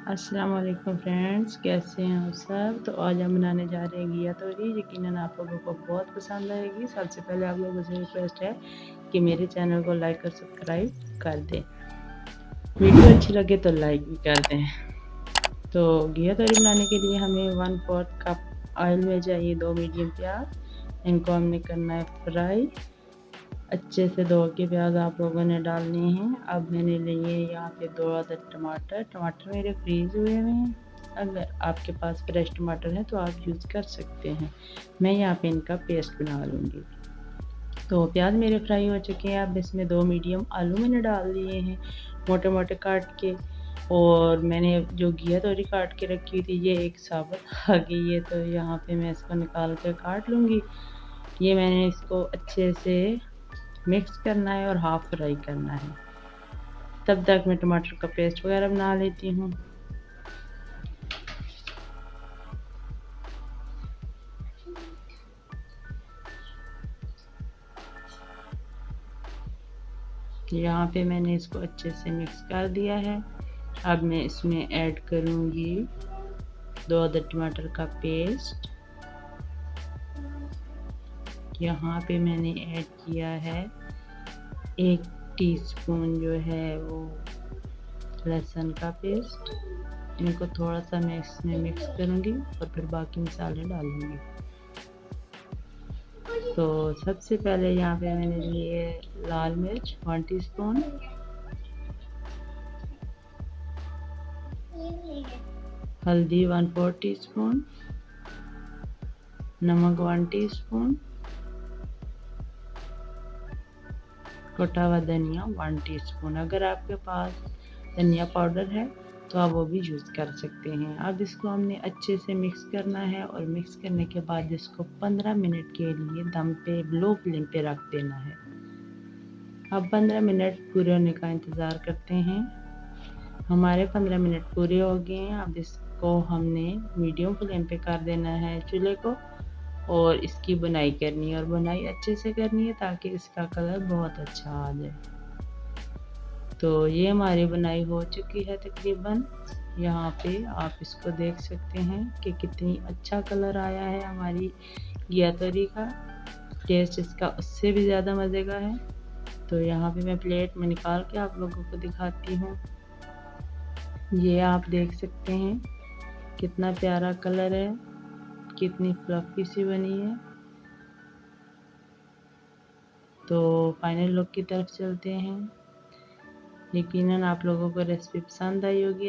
अस्सलाम वालेकुम फ्रेंड्स, कैसे हैं आप सब। तो आज हम बनाने जा रहे हैं घिया तोरी। यकीनन आप लोगों को बहुत पसंद आएगी। सबसे पहले आप लोगों से रिक्वेस्ट है कि मेरे चैनल को लाइक और सब्सक्राइब कर दें। वीडियो अच्छी लगे तो लाइक भी कर दें। तो घिया तोरी बनाने के लिए हमें 1/4 कप ऑयल में चाहिए 2 मीडियम प्याज। इनको हमने करना है फ्राई। अच्छे से धो के प्याज आप लोगों ने डालने हैं। अब मैंने लिए यहाँ पे 2 अदद टमाटर मेरे फ्रीज हुए हैं। अगर आपके पास फ्रेश टमाटर है तो आप यूज़ कर सकते हैं। मैं यहाँ पे इनका पेस्ट बना लूँगी। तो प्याज मेरे फ्राई हो चुके हैं। अब इसमें 2 मीडियम आलू मैंने डाल दिए हैं मोटे मोटे काट के। और मैंने जो घिया तोरी काट के रखी थी ये एक साबुत आ गई है, तो यहाँ पे मैं इसको निकाल कर काट लूँगी। ये मैंने इसको अच्छे से मिक्स करना है और हाफ फ्राई करना है। तब तक मैं टमाटर का पेस्ट वगैरह बना लेती हूँ। यहाँ पे मैंने इसको अच्छे से मिक्स कर दिया है। अब मैं इसमें ऐड करूँगी 2 अदद टमाटर का पेस्ट। यहाँ पे मैंने ऐड किया है 1 टीस्पून जो है वो लहसुन का पेस्ट। इनको थोड़ा सा मैं इसमें मिक्स करूँगी और फिर बाकी मसाले डालूँगी। तो सबसे पहले यहाँ पे मैंने लिए लाल मिर्च 1 टीस्पून, हल्दी 1/4 टीस्पून, नमक 1 टीस्पून, कटा हुआ धनिया 1 टीस्पून। अगर आपके पास धनिया पाउडर है तो आप वो भी यूज़ कर सकते हैं। अब इसको हमने अच्छे से मिक्स करना है और मिक्स करने के बाद इसको 15 मिनट के लिए दम पे लो फ्लेम पे रख देना है। अब 15 मिनट पूरे होने का इंतज़ार करते हैं। हमारे 15 मिनट पूरे हो गए हैं। अब इसको हमने मीडियम फ्लेम पे कर देना है चूल्हे को और इसकी बुनाई करनी है और बुनाई अच्छे से करनी है ताकि इसका कलर बहुत अच्छा आ जाए। तो ये हमारी बुनाई हो चुकी है तकरीबन। यहाँ पे आप इसको देख सकते हैं कि कितनी अच्छा कलर आया है हमारी घिया तोरी का। टेस्ट इसका उससे भी ज़्यादा मज़े का है। तो यहाँ पे मैं प्लेट में निकाल के आप लोगों को दिखाती हूँ। ये आप देख सकते हैं कितना प्यारा कलर है, कितनी फ्लफी सी बनी है। तो फाइनल लुक की तरफ चलते हैं। यकीनन आप लोगों को रेसिपी पसंद आई होगी।